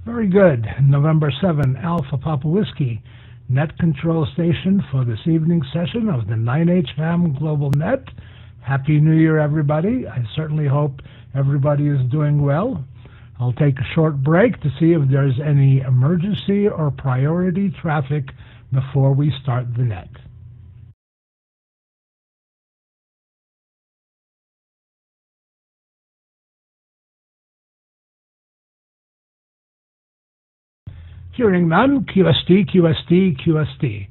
Very good. November 7, Alpha Papa Whiskey, net control station for this evening's session of the 9H-HAM GlobalNet. Happy New Year, everybody. I certainly hope everybody is doing well. I'll take a short break to see if there's any emergency or priority traffic before we start the net. Hearing none, QST, QST, QST.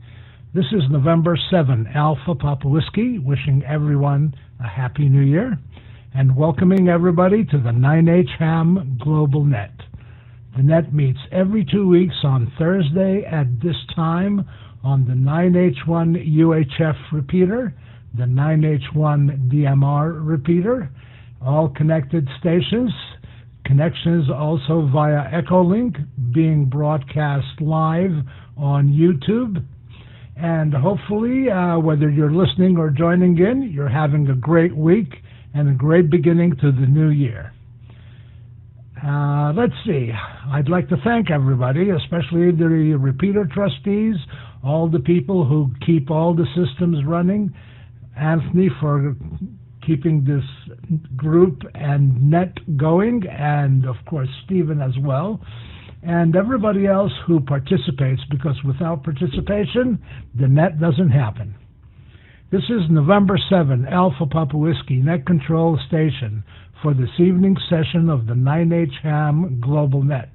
This is November 7, Alpha Papa Whiskey, wishing everyone a Happy New Year and welcoming everybody to the 9H-HAM GlobalNet. The net meets every 2 weeks on Thursday at this time on the 9H1 UHF repeater, the 9H1 DMR repeater, all connected stations. Connections also via Echolink, being broadcast live on YouTube. And hopefully, whether you're listening or joining in, you're having a great week and a great beginning to the new year. Let's see. I'd like to thank everybody, especially the repeater trustees, all the people who keep all the systems running, Anthony for keeping this group and net going, and of course Stephen as well, and everybody else who participates, because without participation, the net doesn't happen. This is November 7, Alpha Papa Whiskey, net control station for this evening's session of the 9H-HAM GlobalNet.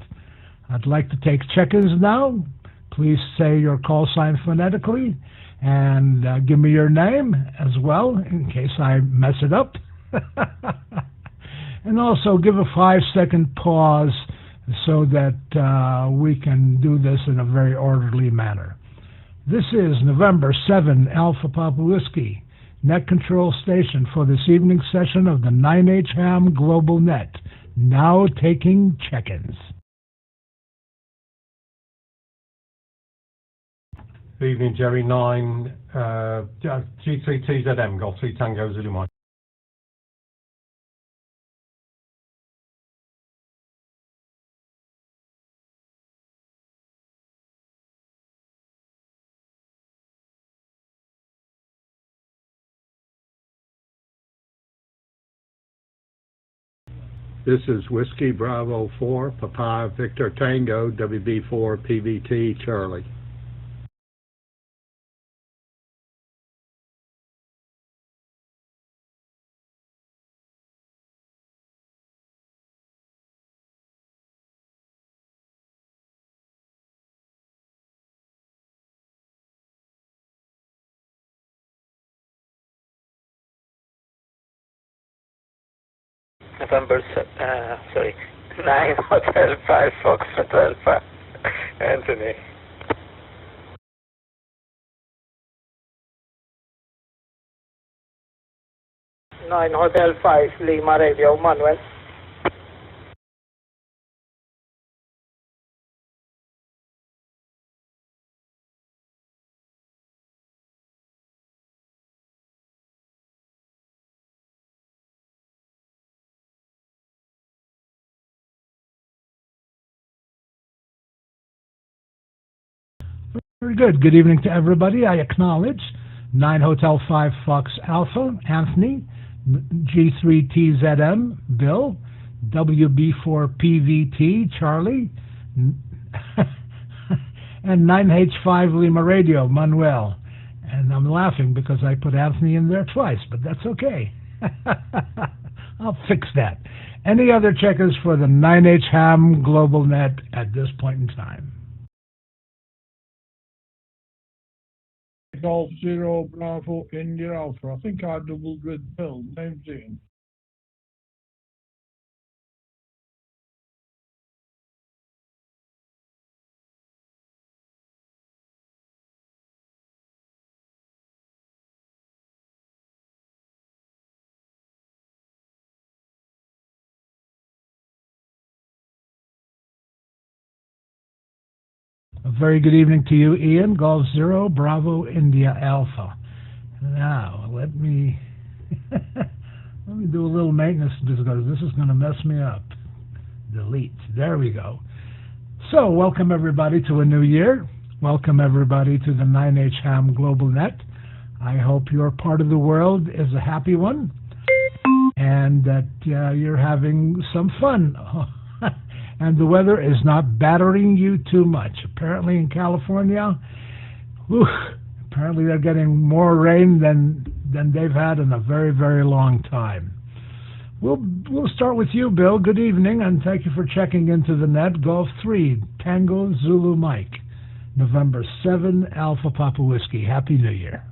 I'd like to take check-ins now. Please say your call sign phonetically, and give me your name as well in case I mess it up. And also give a 5-second pause so that we can do this in a very orderly manner. This is November 7 Alpha Papa Whiskey, net control station for this evening's session of the 9H-HAM GlobalNet, now taking check-ins. Good evening, Jerry. 9 G3TZM, Golf 3 Tango Zulu Mike. This is Whiskey Bravo 4, Papa Victor Tango, WB4 PVT Charlie. November 9 Hotel 5 Foxtrot Alpha, Anthony. Nine Hotel 5 Lima Radio, Manuel. Very good. Good evening to everybody. I acknowledge 9 Hotel 5 Fox Alpha, Anthony, G3TZM, Bill, WB4 PVT, Charlie, and 9H5 Lima Radio, Manuel. And I'm laughing because I put Anthony in there twice, but that's okay. I'll fix that. Any other checkers for the 9H-HAM GlobalNet at this point in time? Golf 0 Bravo India Alpha. I think I doubled with Bill. Name's Ian. A very good evening to you, Ian. Golf 0 Bravo India Alpha. Now, let me do a little maintenance because this is going to mess me up. Delete. There we go. So, welcome everybody to a new year. Welcome everybody to the 9H-HAM GlobalNet. I hope your part of the world is a happy one and that you're having some fun. And the weather is not battering you too much. Apparently in California, apparently they're getting more rain than they've had in a very, very long time. We'll start with you, Bill. Good evening, and thank you for checking into the net. Golf 3, Tango Zulu Mike, November 7, Alpha Papa Whiskey. Happy New Year.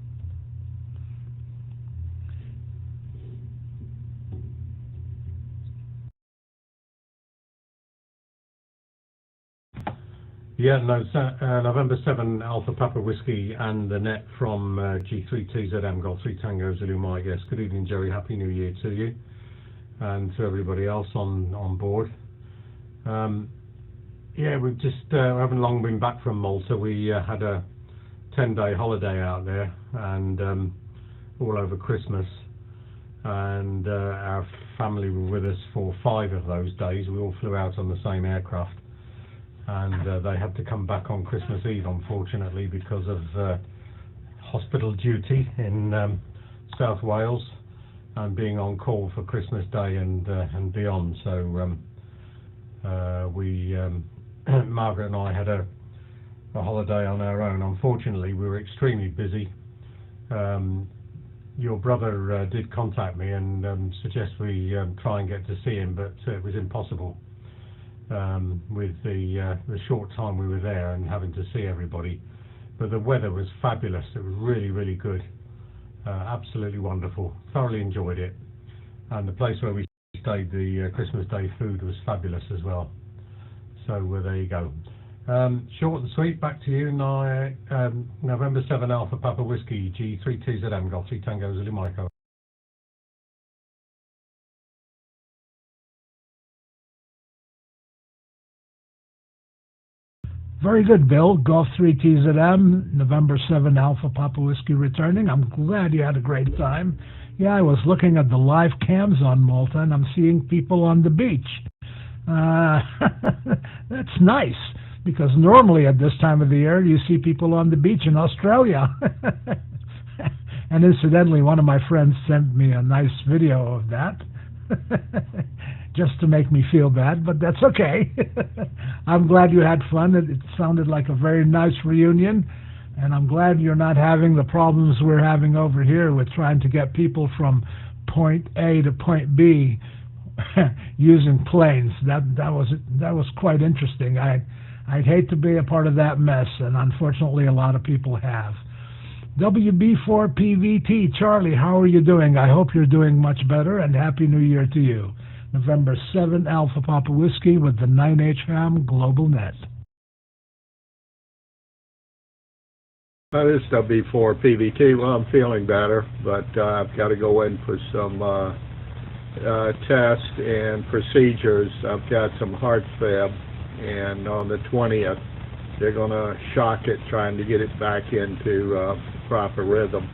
Yeah, no, November 7, Alpha Papa Whiskey and the net from G3TZM, Golf 3 Tango Zulu Mike. Yes, good evening, Jerry. Happy New Year to you and to everybody else on board. Yeah, we've just haven't long been back from Malta. We had a 10-day holiday out there and all over Christmas, and our family were with us for 5 of those days. We all flew out on the same aircraft, and they had to come back on Christmas Eve, unfortunately, because of hospital duty in South Wales and being on call for Christmas Day and beyond. So Margaret and I had a holiday on our own. Unfortunately, we were extremely busy. Your brother did contact me and suggest we try and get to see him, but it was impossible with the short time we were there and having to see everybody. But the weather was fabulous. It was really, really good. Absolutely wonderful. Thoroughly enjoyed it. And the place where we stayed, the Christmas Day food was fabulous as well. So there you go. Short and sweet, back to you. November 7 Alpha Papa Whiskey, G3TZM, Golf 3 Tango Zulu Mike. Very good, Bill. Golf 3 TZM, November 7 Alpha Papa Whiskey returning. I'm glad you had a great time. Yeah, I was looking at the live cams on Malta, and I'm seeing people on the beach. That's nice, because normally at this time of the year, you see people on the beach in Australia. And incidentally, one of my friends sent me a nice video of that. Just to make me feel bad, but that's okay. I'm glad you had fun. It sounded like a very nice reunion, and I'm glad you're not having the problems we're having over here with trying to get people from point A to point B using planes. That was quite interesting. I'd hate to be a part of that mess, and unfortunately a lot of people have. WB4PVT, Charlie, how are you doing? I hope you're doing much better, and Happy New Year to you. November 7 Alpha Papa Whiskey with the 9H-HAM GlobalNet. This is WB4PVT. Well, I'm feeling better, but I've got to go in for some tests and procedures. I've got some heart fib, and on the 20th, they're going to shock it, trying to get it back into proper rhythm.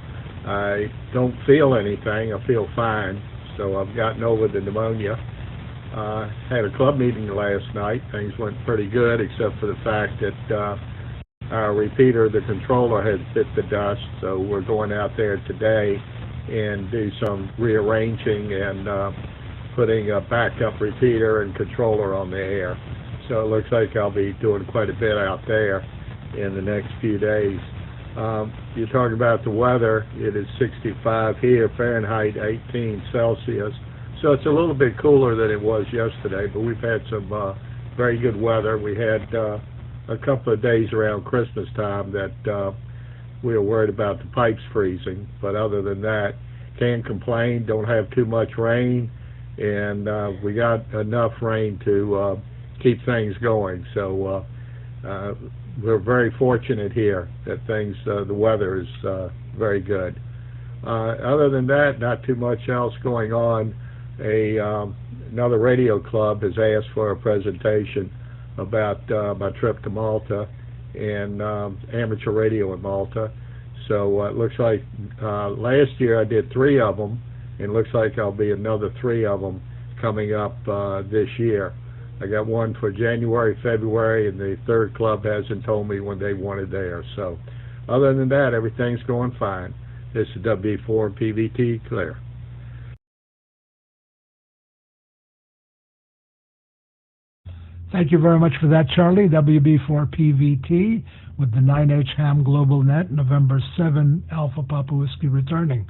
I don't feel anything. I feel fine. So I've gotten over the pneumonia. Had a club meeting last night. Things went pretty good, except for the fact that our repeater, the controller, had bit the dust. So we're going out there today and do some rearranging and putting a backup repeater and controller on the air. So it looks like I'll be doing quite a bit out there in the next few days. You talk about the weather. It is 65 here, Fahrenheit, 18 Celsius. So it's a little bit cooler than it was yesterday, but we've had some very good weather. We had a couple of days around Christmas time that we were worried about the pipes freezing, but other than that, can't complain. Don't have too much rain, and we got enough rain to keep things going. So we're very fortunate here that the weather is very good. Other than that, not too much else going on. Another radio club has asked for a presentation about my trip to Malta and amateur radio in Malta. So it looks like last year I did 3 of them, and it looks like I'll be another 3 of them coming up this year. I got one for January, February, and the third club hasn't told me when they want it there. So other than that, everything's going fine. This is W4 and PVT, clear. Thank you very much for that, Charlie. WB4PVT with the 9H-HAM GlobalNet, November 7, Alpha Papa Whiskey returning.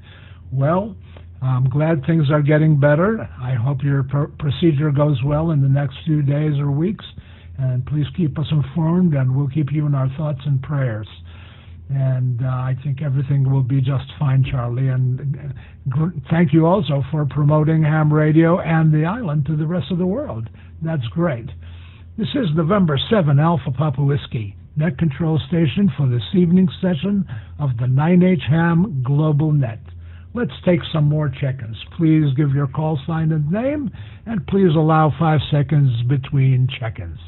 Well, I'm glad things are getting better. I hope your procedure goes well in the next few days or weeks. And please keep us informed, and we'll keep you in our thoughts and prayers. And I think everything will be just fine, Charlie. And thank you also for promoting ham radio and the island to the rest of the world. That's great. This is November 7, Alpha Papa Whiskey, net control station for this evening's session of the 9H-HAM GlobalNet. Let's take some more check-ins. Please give your call sign and name, and please allow 5 seconds between check-ins.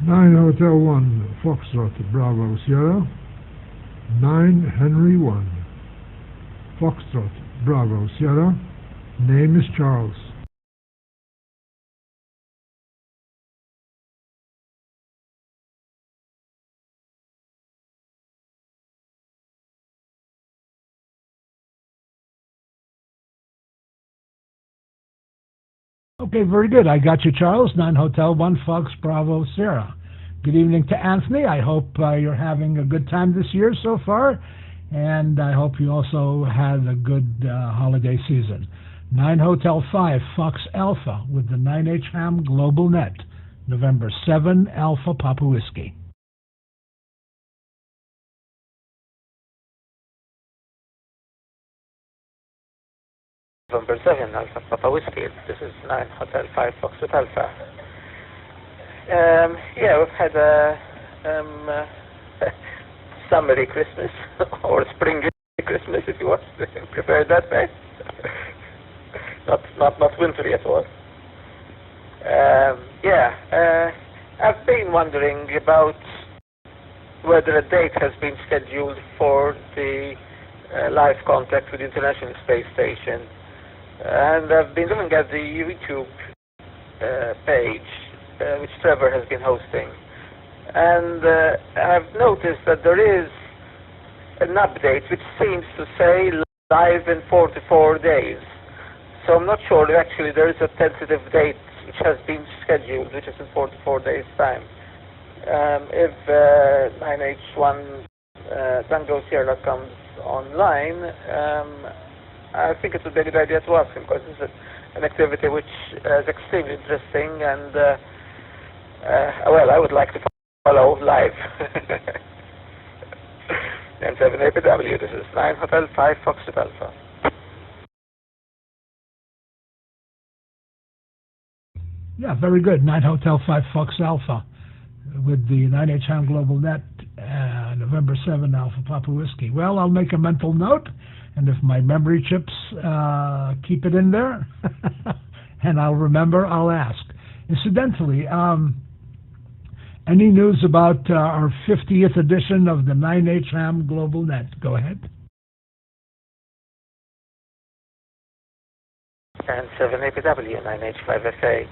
9 Hotel 1, Foxtrot, Bravo, Sierra. 9 Henry 1, Foxtrot, Bravo, Sierra. Name is Charles. Okay, very good. I got you, Charles. 9 Hotel 1, Fox, Bravo, Sierra. Good evening to Anthony. I hope you're having a good time this year so far, and I hope you also had a good holiday season. 9 Hotel 5, Fox Alpha with the 9H-HAM GlobalNet, November 7, Alpha Papa Whiskey. November 7, Alpha Papa Whiskey. This is 9 Hotel 5, Foxtrot Alpha. Yeah, we've had a summery Christmas, or springy Christmas, if you want to prefer it that way. Not wintry at all. I've been wondering about whether a date has been scheduled for the live contact with the International Space Station. And I've been looking at the YouTube page, which Trevor has been hosting. And I've noticed that there is an update which seems to say live in 44 days. So I'm not sure if actually there is a tentative date which has been scheduled, which is in 44 days' time. If 9H1 Tango Sierra comes online, I think it would be a good idea to ask him, because this is an activity which is extremely interesting, and well, I would like to follow live. And 7 APW, this is 9 Hotel 5 Foxtrot Alpha. Yeah, very good. 9 Hotel 5 Fox Alpha with the 9H-HAM GlobalNet, November 7 Alpha Papa Whiskey. Well, I'll make a mental note, and if my memory chips keep it in there, and I'll remember, I'll ask. Incidentally, any news about our 50th edition of the 9H-HAM GlobalNet? Go ahead. And 7 APW, 9H5FA.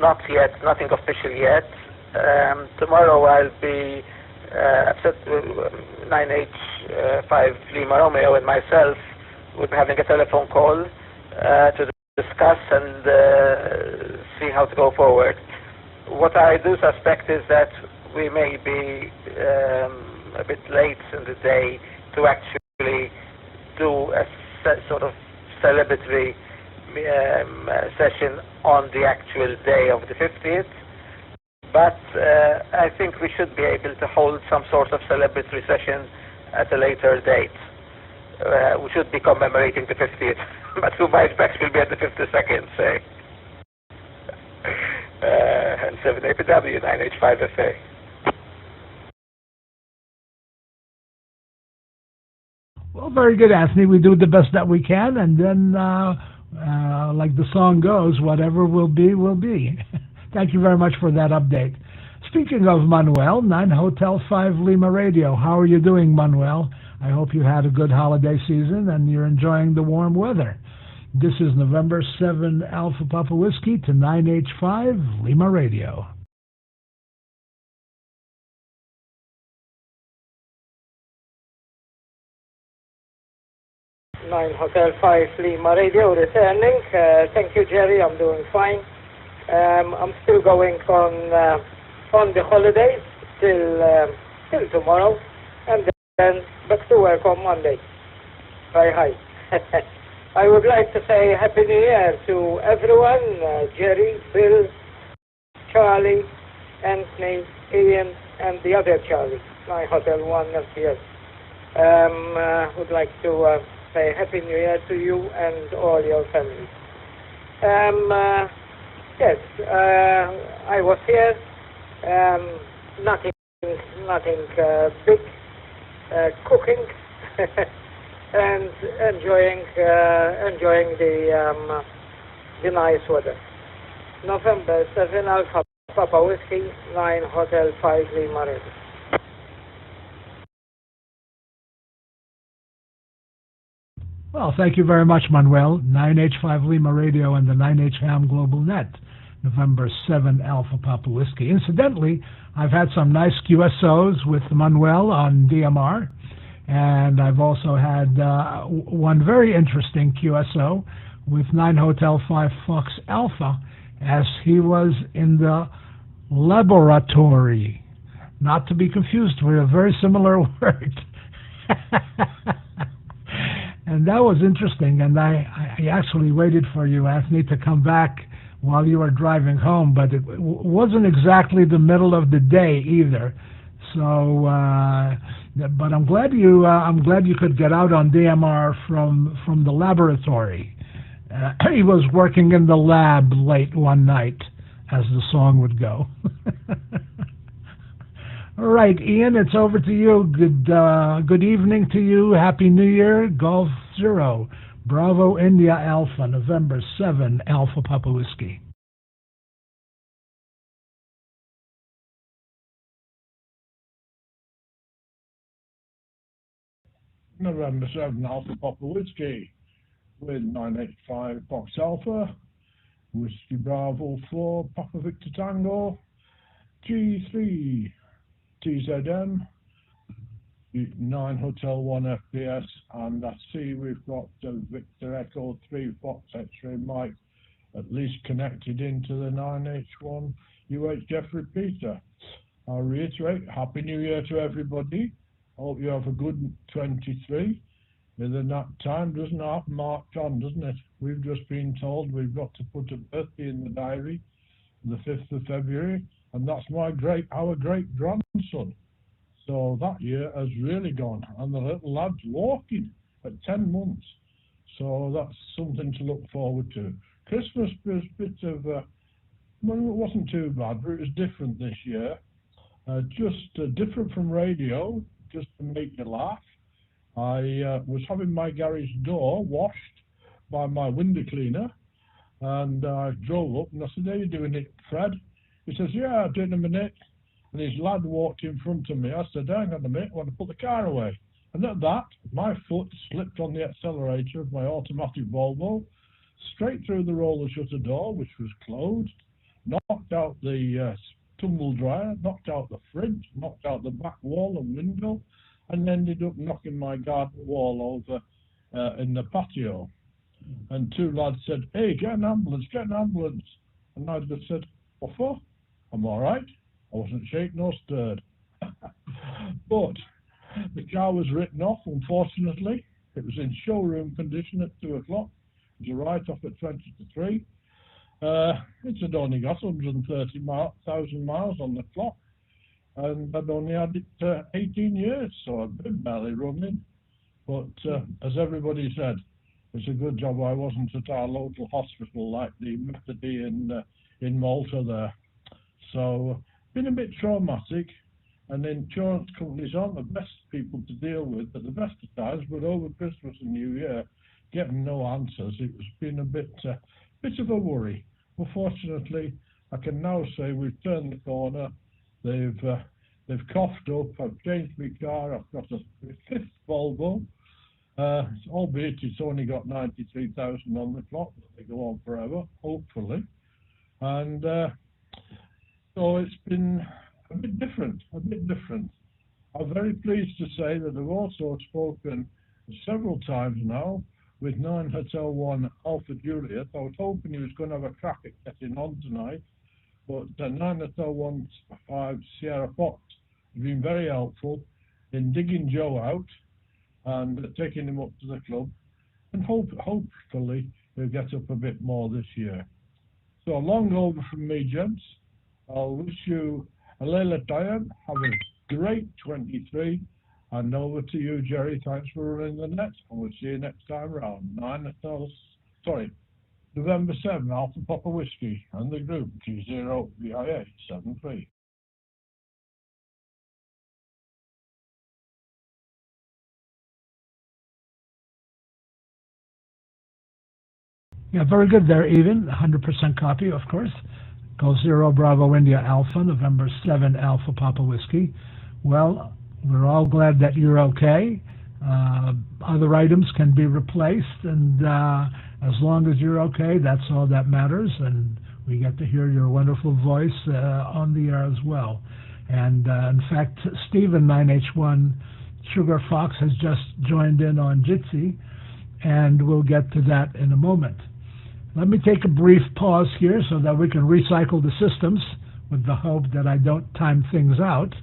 Not yet, nothing official yet. Tomorrow I'll be at 9H5 Lima Romeo and myself will be having a telephone call to discuss and see how to go forward. What I do suspect is that we may be a bit late in the day to actually do a sort of celebratory session on the actual day of the 50th, but I think we should be able to hold some sort of celebratory session at a later date. We should be commemorating the 50th, but who might actually be at the 52nd, say. And 7 APW, 9H5FA. Well, very good, Anthony. We do the best that we can, and then, like the song goes, whatever will be, will be. Thank you very much for that update. Speaking of Manuel, 9 Hotel 5 Lima Radio. How are you doing, Manuel? I hope you had a good holiday season and you're enjoying the warm weather. This is November 7 Alpha Papa Whiskey to 9H-5 Lima Radio. Nine Hotel 5 Lima Radio returning. Thank you, Jerry. I'm doing fine. I'm still going on the holidays till tomorrow, and then back to work on Monday. Hi. I would like to say Happy New Year to everyone, Jerry, Bill, Charlie, Anthony, Ian, and the other Charlie, 9 Hotel 1 FPS. Would like to say Happy New Year to you and all your family. Yes, I was here. Nothing big. Cooking and enjoying the nice weather. November 7 Alpha Papa Whiskey 9 Hotel 5 Lima Radio. Well, thank you very much, Manuel. 9H-5 Lima Radio and the 9H-HAM GlobalNet, November 7 Alpha Papa Whiskey. Incidentally, I've had some nice QSOs with Manuel on DMR, and I've also had one very interesting QSO with 9 Hotel 5 Fox Alpha as he was in the laboratory. Not to be confused with a very similar word. And that was interesting, and I actually waited for you, Anthony, to come back while you were driving home, but it wasn't exactly the middle of the day either. So, but I'm glad you could get out on DMR from the laboratory. He was working in the lab late one night, as the song would go. All right, Ian, it's over to you. Good evening to you. Happy New Year. Golf 0, Bravo India Alpha, November 7, Alpha Papa Whiskey. November 7 Alpha Papa Whiskey with 9H-5 Fox Alpha, Whiskey Bravo 4, Papa Victor Tango, G3 TZM, 9 Hotel 1 FPS, and I see we've got Victor Echo 3 Fox X-Ray Mike at least connected into the 9H1 UH Jeffrey Peter. I'll reiterate, Happy New Year to everybody. Hope you have a good 23. Then that time doesn't have marked on, doesn't it? We've just been told we've got to put a birthday in the diary, the 5th of February, and that's our great grandson. So that year has really gone, and the little lad's walking at 10 months. So that's something to look forward to. Christmas was a bit of, well, it wasn't too bad, but it was different this year. Just different from radio, just to make you laugh. I was having my garage door washed by my window cleaner, and I drove up and I said, "How you doing it, Fred?" He says, "Yeah, I'll do it in a minute." And his lad walked in front of me. I said, "Hang on a minute, I want to put the car away." And at that, my foot slipped on the accelerator of my automatic Volvo, straight through the roller shutter door, which was closed, knocked out the tumble dryer, knocked out the fridge, knocked out the back wall and window, and ended up knocking my garden wall over in the patio. And two lads said, "Hey, get an ambulance, get an ambulance." And I just said, "What for? I'm all right." I wasn't shaken or stirred. But the car was written off, unfortunately. It was in showroom condition at 2 o'clock. It was a write-off at 20 to 3. It had only got 130,000 miles on the clock. And I'd only had it 18 years, so I'd been barely running. But as everybody said, it's a good job I wasn't at our local hospital like the Methody in Malta there. So, been a bit traumatic, and insurance companies aren't the best people to deal with at the best of times, but over Christmas and New Year, getting no answers, it's been a bit of a worry. But fortunately, I can now say we've turned the corner. They've coughed up. I've changed my car. I've got a 5th Volvo. albeit it's only got 93,000 on the clock. They go on forever, hopefully. And so it's been a bit different. I'm very pleased to say that I've also spoken several times now with 9H-HAM Alpha Juliet. I was hoping he was going to have a crack at getting on tonight, but 9H-HAM 5 Sierra Fox has been very helpful in digging Joe out and taking him up to the club, and hopefully he'll get up a bit more this year. So long over from me, gents. I'll wish you a Leila Dayan. Have a great 23. And over to you, Jerry. Thanks for running the net. And we'll see you next time round. November 7, Alpha Papa Whiskey and the group G0VIA 73. Yeah, very good there, even. 100% copy, of course. Golf 0 Bravo India Alpha, November 7 Alpha Papa Whiskey. Well, we're all glad that you're okay. Other items can be replaced, and as long as you're okay, that's all that matters, and we get to hear your wonderful voice on the air as well. And in fact, Stephen 9H1 Sugar Fox has just joined in on Jitsi, and we'll get to that in a moment. Let me take a brief pause here so that we can recycle the systems with the hope that I don't time things out,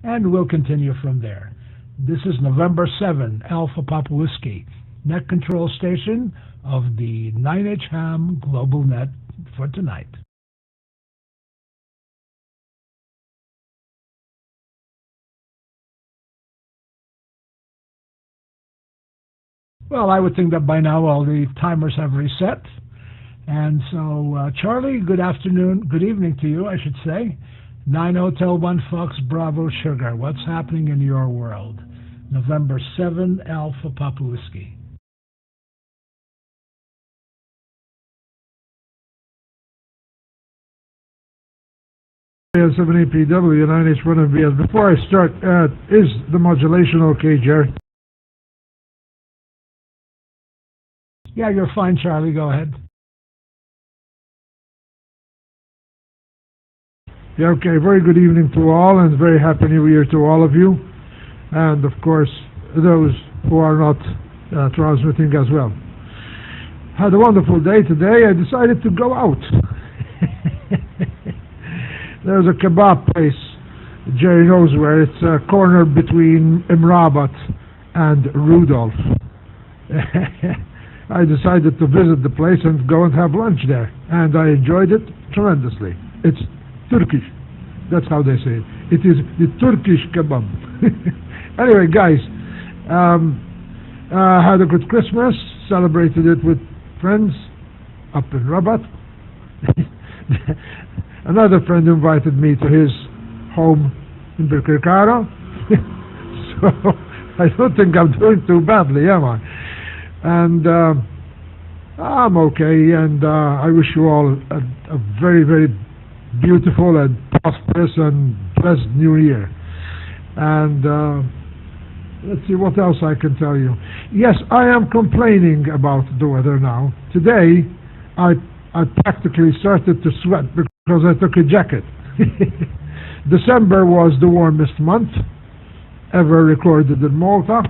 and we'll continue from there. This is November 7, Alpha Papa Whiskey, net control station of the 9H-HAM GlobalNet for tonight. Well, I would think that by now all the timers have reset. And so, Charlie, good afternoon, good evening to you, I should say. 9 Hotel 1 Fox Bravo Sugar, what's happening in your world? November 7, Alpha Papa Whiskey. PW 9H1MBS. Before I start, is the modulation okay, Jerry? Yeah, you're fine, Charlie. Go ahead. Yeah, okay. Very good evening to all, and very happy New Year to all of you. And, of course, those who are not transmitting as well. Had a wonderful day today. I decided to go out. There's a kebab place, Jerry knows where. It's a corner between Imrabat and Rudolph. I decided to visit the place and go and have lunch there, and I enjoyed it tremendously. It's Turkish. That's how they say it. It is the Turkish kebab. Anyway, guys, had a good Christmas, celebrated it with friends up in Rabat. Another friend invited me to his home in Birkirkara. So I don't think I'm doing too badly, am I? And I'm okay, and I wish you all a very, very beautiful and prosperous and blessed New Year. And let's see what else I can tell you. Yes, I am complaining about the weather now. Today, I practically started to sweat because I took a jacket. December was the warmest month ever recorded in Malta,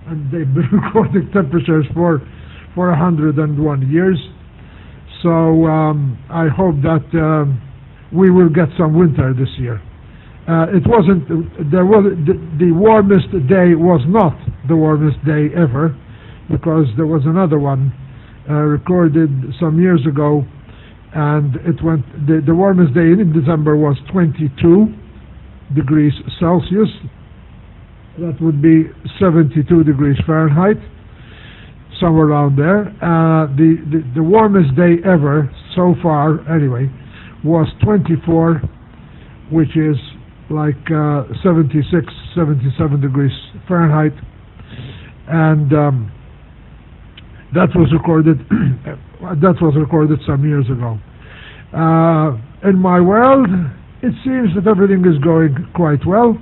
and they've been recording temperatures for 101 years. So I hope that we will get some winter this year. It wasn't. The warmest day was not the warmest day ever, because there was another one recorded some years ago, and it went. The warmest day in December was 22 degrees Celsius. That would be 72 degrees Fahrenheit, somewhere around there. The warmest day ever so far, anyway, was 24, which is like 76, 77 degrees Fahrenheit, and that was recorded. That was recorded some years ago. In my world, it seems that everything is going quite well.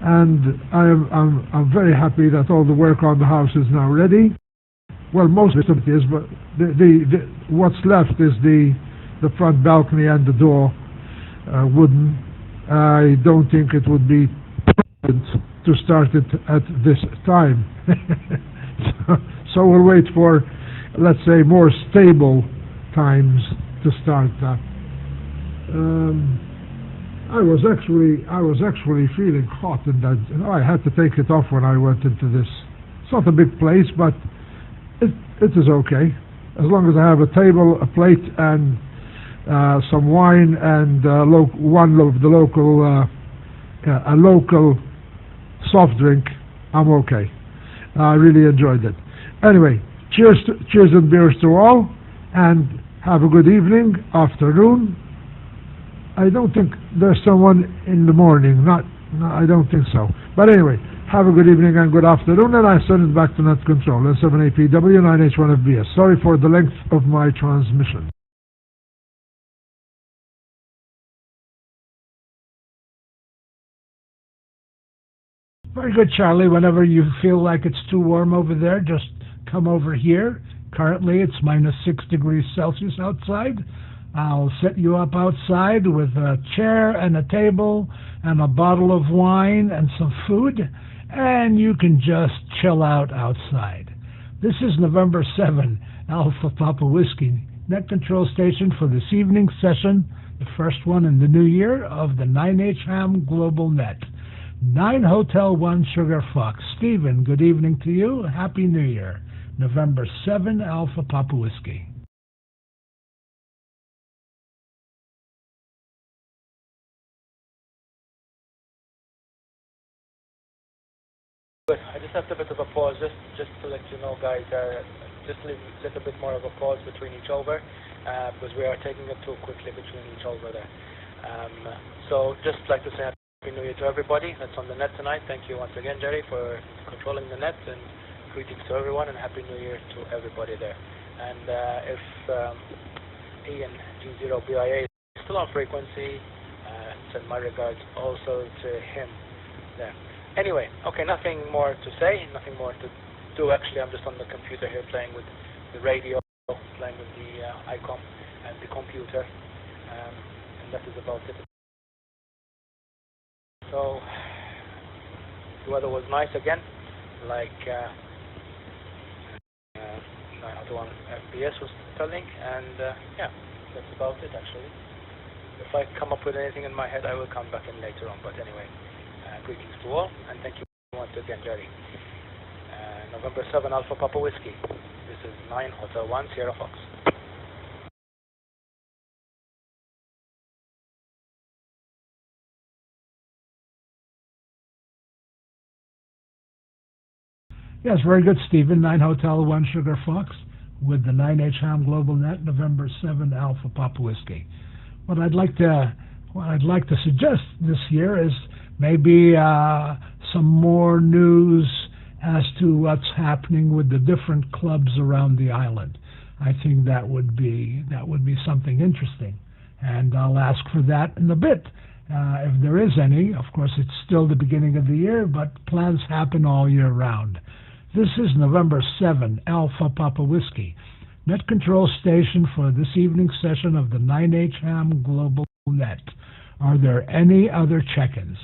and I'm very happy that all the work on the house is now ready. Well, most of it is, but what's left is the front balcony and the door, wooden. I don't think it would be prudent to start it at this time. So we'll wait for, let's say, more stable times to start that. I was actually feeling hot, and I had to take it off when I went into this. It's not a big place, but it is okay, as long as I have a table, a plate, and some wine, and one of the local a local soft drink. I'm okay. I really enjoyed it. Anyway, cheers and beers to all, and have a good evening, afternoon. I don't think there's someone in the morning. No, I don't think so. But anyway, have a good evening and good afternoon, and I send it back to Net Control, N7APW 9H-1FBS. Sorry for the length of my transmission. Very good, Charlie. Whenever you feel like it's too warm over there, just come over here. Currently, it's -6 degrees Celsius outside. I'll set you up outside with a chair and a table and a bottle of wine and some food, and you can just chill out outside. This is November 7, Alpha Papa Whiskey, Net Control Station for this evening session, the first one in the new year of the 9H-HAM GlobalNet. 9 Hotel 1 Sugar Fox. Stephen, good evening to you. Happy New Year. November 7, Alpha Papa Whiskey. Good. I just have a bit of a pause, just to let you know, guys, just a little bit more of a pause between each over, because we are taking it too quickly between each over there. So just like to say Happy New Year to everybody that's on the net tonight. Thank you once again, Jerry, for controlling the net, and greetings to everyone, and Happy New Year to everybody there. And if Ian G0BIA is still on frequency, send my regards also to him there. Anyway, okay, nothing more to say, nothing more to do. Actually, I'm just on the computer here playing with the radio, playing with the ICOM and the computer, and that is about it. So, the weather was nice again, like 901 FPS was telling, and yeah, that's about it actually. If I come up with anything in my head, I will come back in later on, but anyway. Greetings to all, and thank you once again, Jerry. November 7, Alpha Papa Whiskey. This is 9 Hotel 1 Sierra Fox. Yes, very good, Stephen. 9 Hotel 1 Sugar Fox with the 9H-HAM GlobalNet, November 7, Alpha Papa Whiskey. What I'd like to suggest this year is maybe some more news as to what's happening with the different clubs around the island. I think that would be something interesting, and I'll ask for that in a bit, if there is any. Of course, it's still the beginning of the year, but plans happen all year round. This is November 7, Alpha Papa Whiskey, Net Control Station for this evening's session of the 9H-HAM GlobalNet. Are there any other check-ins?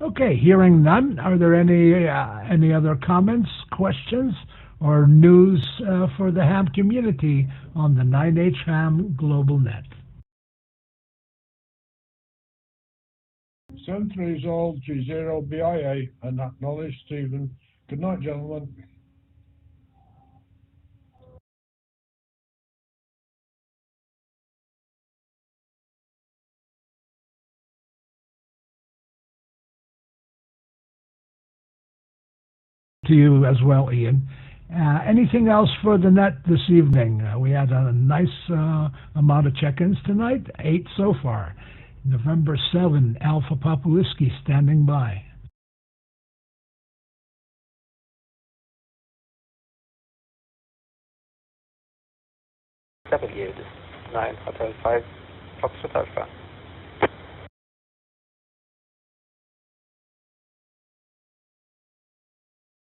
Okay, hearing none, are there any other comments, questions, or news for the ham community on the 9H-HAM GlobalNet? Centuries old G0BIA, and acknowledge Stephen. Good night, gentlemen. To you as well, Ian. Anything else for the net this evening? We had a nice amount of check-ins tonight, 8 so far. November 7, Alpha Papa Whiskey standing by. this is 9 Hotel 5 Foxtrot Alpha.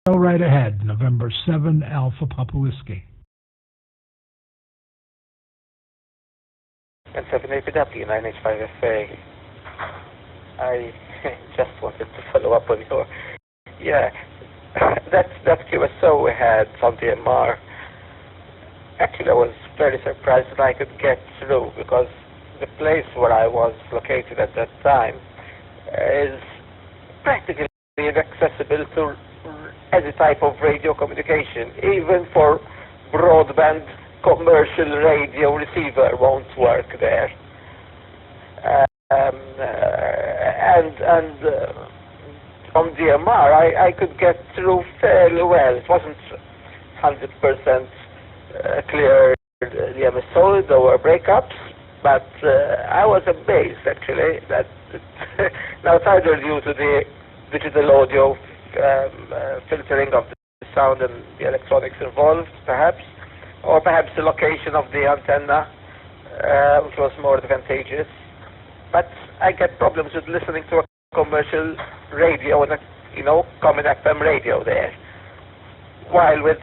Go right ahead, November 7 Alpha Papa Whiskey. And 7 APW, 9H-5FA. I just wanted to follow up on your... Yeah, that QSO we had on DMR. Actually, I was very surprised that I could get through, because the place where I was located at that time is practically inaccessible to any type of radio communication. Even for broadband commercial radio receiver won't work there. On DMR, I could get through fairly well. It wasn't 100% clear the MSO, there were breakups, but I was amazed actually that now it's either due to the digital audio filtering of the sound and the electronics involved, perhaps, or perhaps the location of the antenna, which was more advantageous. But I get problems with listening to a commercial radio and a common FM radio there. While with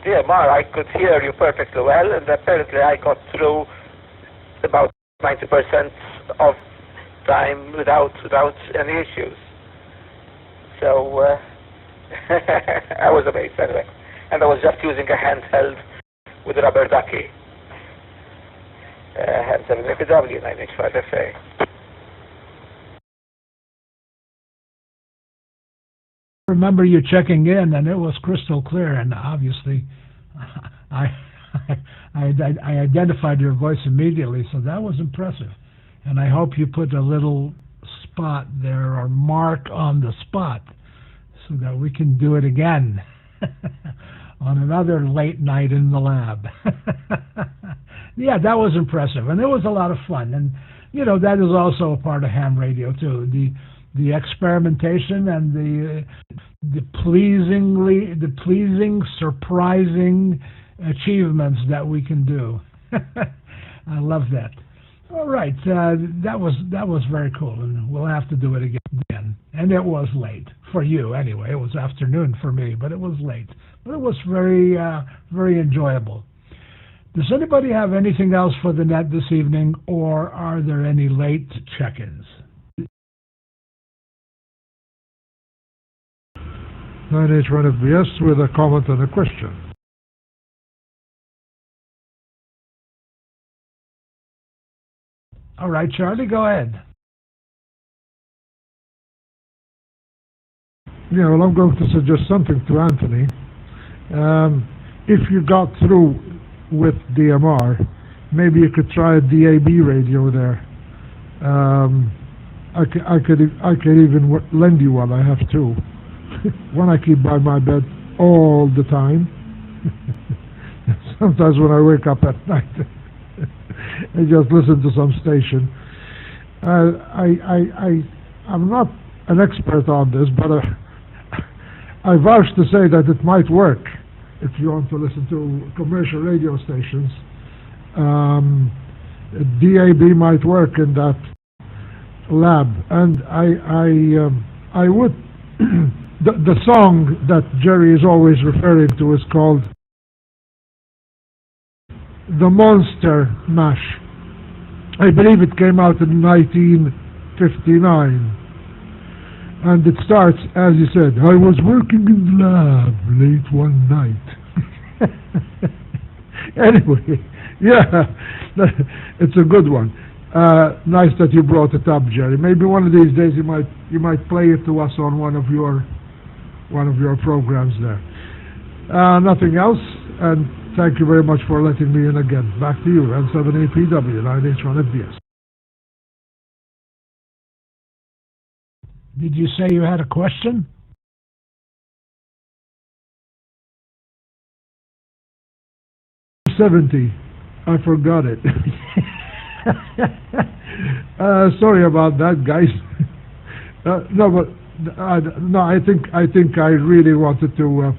DMR I could hear you perfectly well, and apparently I got through about 90% of time without any issues. So I was amazed anyway. And I was just using a handheld with a rubber ducky. Hand 7 APW, 9H-5FA. Remember you checking in, and it was crystal clear, and obviously I identified your voice immediately, so that was impressive. And I hope you put a little spot there, or mark on the spot, so that we can do it again on another late night in the lab. Yeah, that was impressive, and it was a lot of fun. And that is also a part of ham radio too. The experimentation and the pleasing, surprising achievements that we can do. I love that. All right, that was very cool, and we'll have to do it again. And it was late for you, anyway. It was afternoon for me, but it was late. But it was very, very enjoyable. Does anybody have anything else for the net this evening, or are there any late check-ins? 9H-1FBS with a comment and a question. All right, Charlie, go ahead. Yeah, well, I'm going to suggest something to Anthony. If you got through with DMR, maybe you could try a DAB radio there. I could even lend you one. I have two. One I keep by my bed all the time. Sometimes when I wake up at night, I just listen to some station. I'm not an expert on this, but I vouch to say that it might work if you want to listen to commercial radio stations. DAB might work in that lab, and I would. The song that Jerry is always referring to is called The Monster Mash. I believe it came out in 1959. And it starts, as you said, I was working in the lab late one night. Anyway, yeah, it's a good one. Nice that you brought it up, Jerry. Maybe one of these days you might play it to us on one of your programs there. Nothing else, and thank you very much for letting me in again. Back to you, N7APW, 9H-1FBS. Did you say you had a question? $70. I forgot it. Sorry about that, guys. I think I really wanted to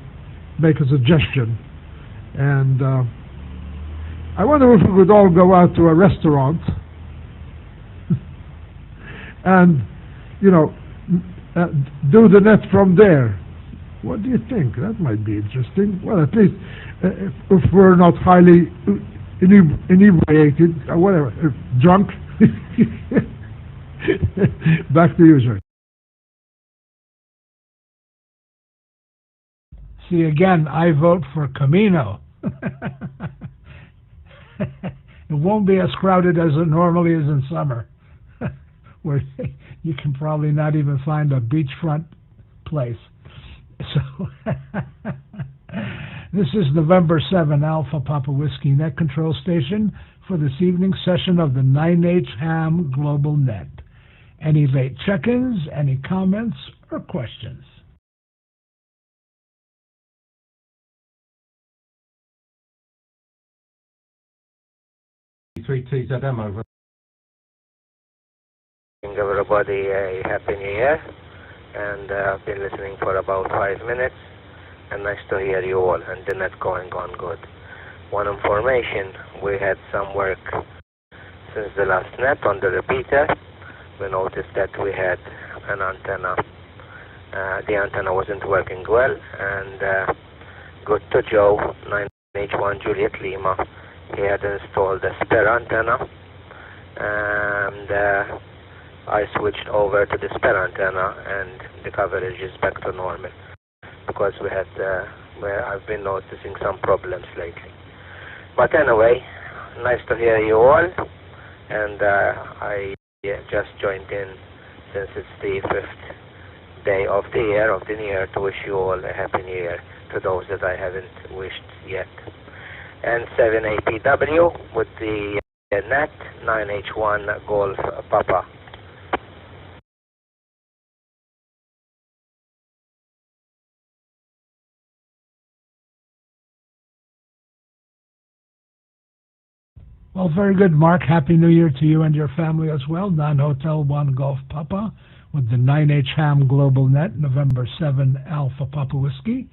make a suggestion, and I wonder if we could all go out to a restaurant and, you know, do the net from there. What do you think? That might be interesting. Well, at least if we're not highly inebriated or whatever, drunk. Back to you, sir. See, again, I vote for Camino. It won't be as crowded as it normally is in summer, where you can probably not even find a beachfront place. So, this is November 7, Alpha Papa Whiskey Net Control Station for this evening's session of the 9H-HAM GlobalNet. Any late check-ins, any comments, or questions? G3TZM over. Wishing everybody a happy new year, and I've been listening for about 5 minutes, and nice to hear you all, and the net going on good. One information, we had some work since the last net on the repeater. We noticed that we had an antenna, the antenna wasn't working well, and good to Joe, 9H1 Juliet Lima, he had installed a spare antenna, and I switched over to the spare antenna, and the coverage is back to normal, because we had, I've been noticing some problems lately. But anyway, nice to hear you all, and I just joined in since it's the 5th day of the year, of the new year, to wish you all a happy new year, to those that I haven't wished yet. And 7APW with the net, 9H1 Golf Papa. Well, very good, Mark. Happy New Year to you and your family as well. Non-Hotel 1 Golf Papa with the 9H-HAM GlobalNet, November 7 Alpha Papa Whiskey.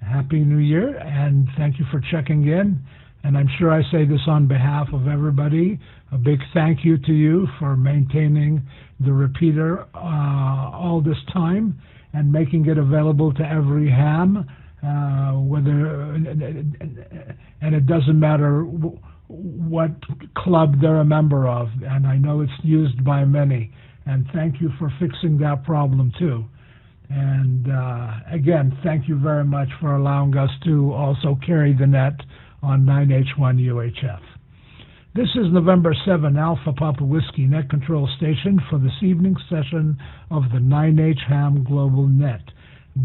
Happy New Year, and thank you for checking in. And I'm sure I say this on behalf of everybody. A big thank you to you for maintaining the repeater all this time and making it available to every ham, and it doesn't matter what club they're a member of, and I know it's used by many, and thank you for fixing that problem too. And again, thank you very much for allowing us to also carry the net on 9H1 UHF. This is November 7 Alpha Papa Whiskey Net Control Station for this evening's session of the 9H-HAM Global Net.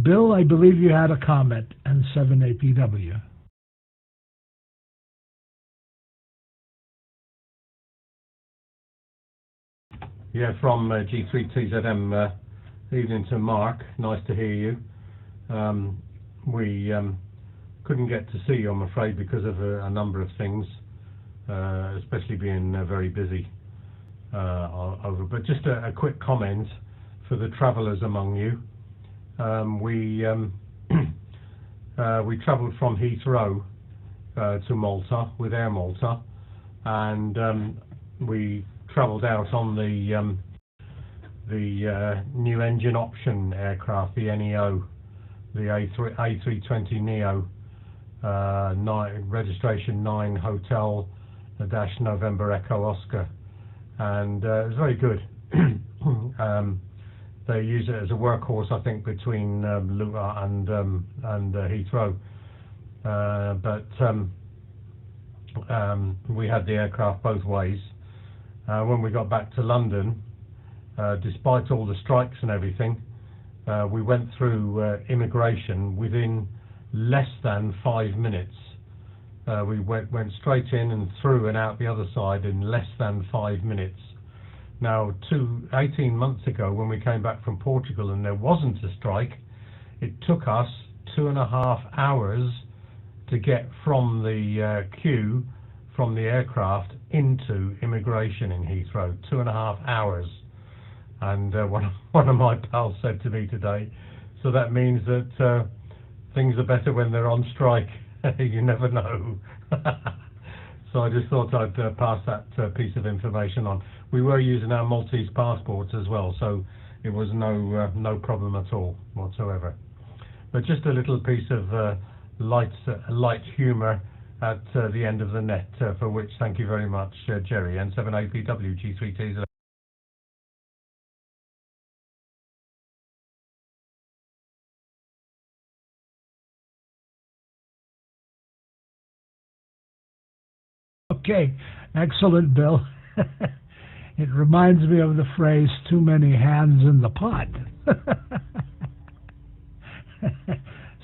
Bill, I believe you had a comment, and 7APW. Yeah, from G3TZM, evening to Mark. Nice to hear you. We couldn't get to see you, I'm afraid, because of a number of things, especially being very busy over. But just a quick comment for the travellers among you. We travelled from Heathrow to Malta with Air Malta, and we travelled out on the new engine option aircraft, the NEO, the A320 Neo, registration 9 Hotel - November Echo Oscar, and it was very good. They use it as a workhorse, I think, between Luton and Heathrow, but we had the aircraft both ways. When we got back to London, despite all the strikes and everything, we went through immigration within less than 5 minutes. We went straight in and through and out the other side in less than 5 minutes. Now, 18 months ago, when we came back from Portugal and there wasn't a strike, it took us 2.5 hours to get from the queue from the aircraft into immigration in Heathrow. 2.5 hours. And one of my pals said to me today, so that means that things are better when they're on strike. You never know. So I just thought I'd pass that piece of information on. We were using our Maltese passports as well, so it was no problem at all whatsoever. But just a little piece of light humour at the end of the net, for which thank you very much, Jerry. N7APW G3Ts. Okay, excellent, Bill. It reminds me of the phrase, too many hands in the pot.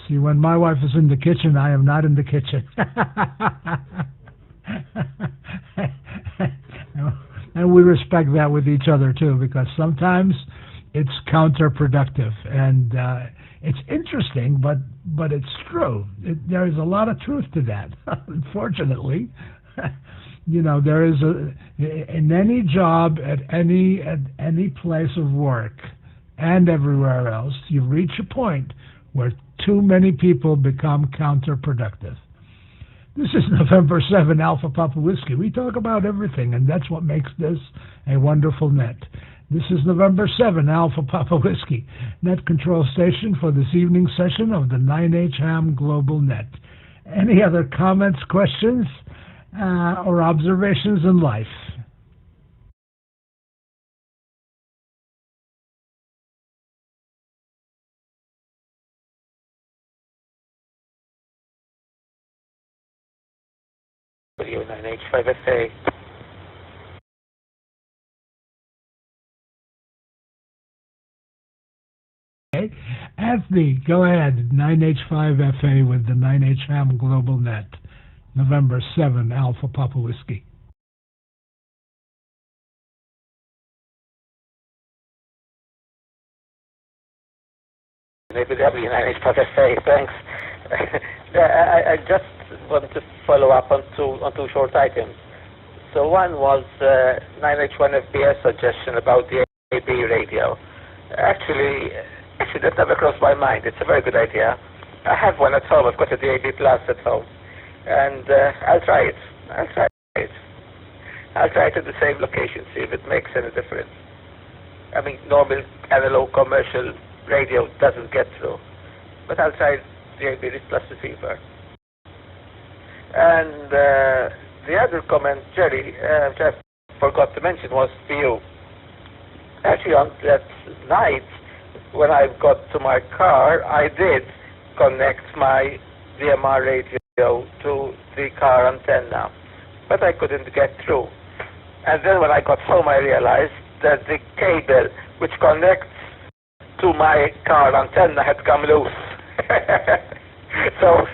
See, when my wife is in the kitchen, I am not in the kitchen. And we respect that with each other, too, because sometimes it's counterproductive. And it's interesting, but it's true. There is a lot of truth to that, unfortunately. You know, there is in any job, at any place of work, and everywhere else, you reach a point where too many people become counterproductive. This is November 7, Alpha Papa Whiskey. We talk about everything, and that's what makes this a wonderful net. This is November 7, Alpha Papa Whiskey, net control station for this evening session of the 9H-HAM Global Net. Any other comments, questions, or observations in life? W9H5FA. Okay. Anthony, go ahead. 9H5FA with the 9H-HAM Global Net. November 7, Alpha Papa Whiskey. W9H5FA, thanks. I just want to follow up on two short items. So one was 9H1FBS suggestion about the AB radio. Actually, that never crossed my mind. It's a very good idea. I have one at home. I've got a DAB Plus at home. And I'll try it. I'll try it at the same location, see if it makes any difference. I mean, normal analog commercial radio doesn't get through. But I'll try DAB Plus receiver. And the other comment, Jerry, which I forgot to mention, was for you. Actually, on that night, when I got to my car, I did connect my DMR radio to the car antenna, but I couldn't get through. And then when I got home, I realized that the cable which connects to my car antenna had come loose. So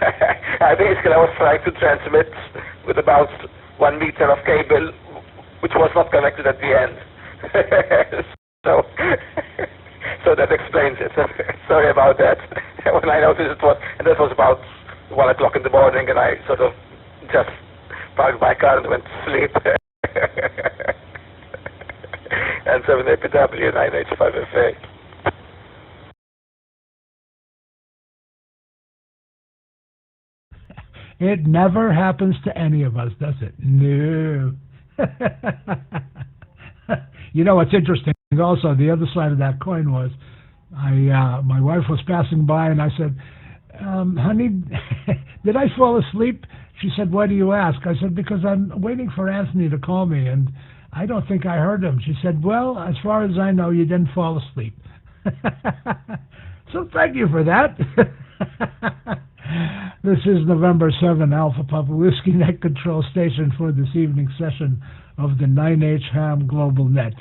I was trying to transmit with about 1 meter of cable, which was not connected at the end. So that explains it. Sorry about that. When I noticed it was, and that was about 1 o'clock in the morning, and I sort of just parked my car and went to sleep. And 7APW, 9H5FA. It never happens to any of us, does it? No. You know what's interesting? Also, the other side of that coin was, my wife was passing by, and I said, honey, did I fall asleep? She said, why do you ask? I said, because I'm waiting for Anthony to call me, and I don't think I heard him. She said, well, as far as I know, you didn't fall asleep. So thank you for that. This is November 7, Alpha Papa Whiskey Net Control Station for this evening session of the 9H-HAM Global Net.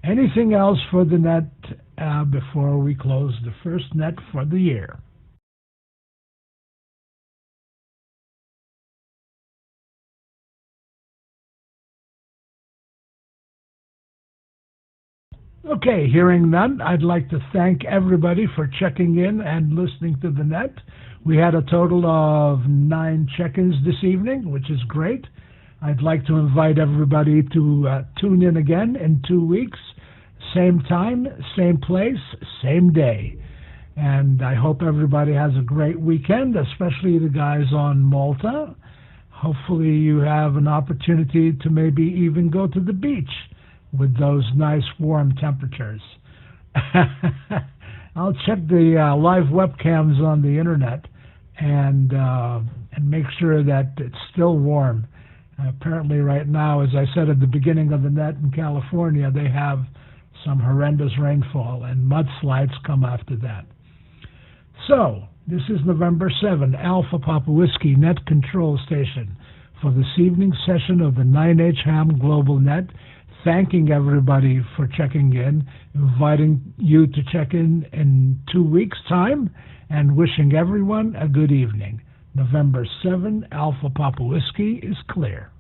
Anything else for the net before we close the first net for the year? Okay, hearing none, I'd like to thank everybody for checking in and listening to the net. We had a total of 9 check-ins this evening, which is great. I'd like to invite everybody to tune in again in 2 weeks. Same time, same place, same day. And I hope everybody has a great weekend, especially the guys on Malta. hopefully you have an opportunity to maybe even go to the beach with those nice warm temperatures. I'll check the live webcams on the internet and make sure that it's still warm. Apparently right now, as I said at the beginning of the net in California, they have some horrendous rainfall and mudslides come after that. So, this is November 7, Alpha Papa Whiskey Net Control Station for this evening's session of the 9H-HAM GlobalNet. Thanking everybody for checking in, inviting you to check in 2 weeks' time, and wishing everyone a good evening. November 7, Alpha Papa Whiskey is clear.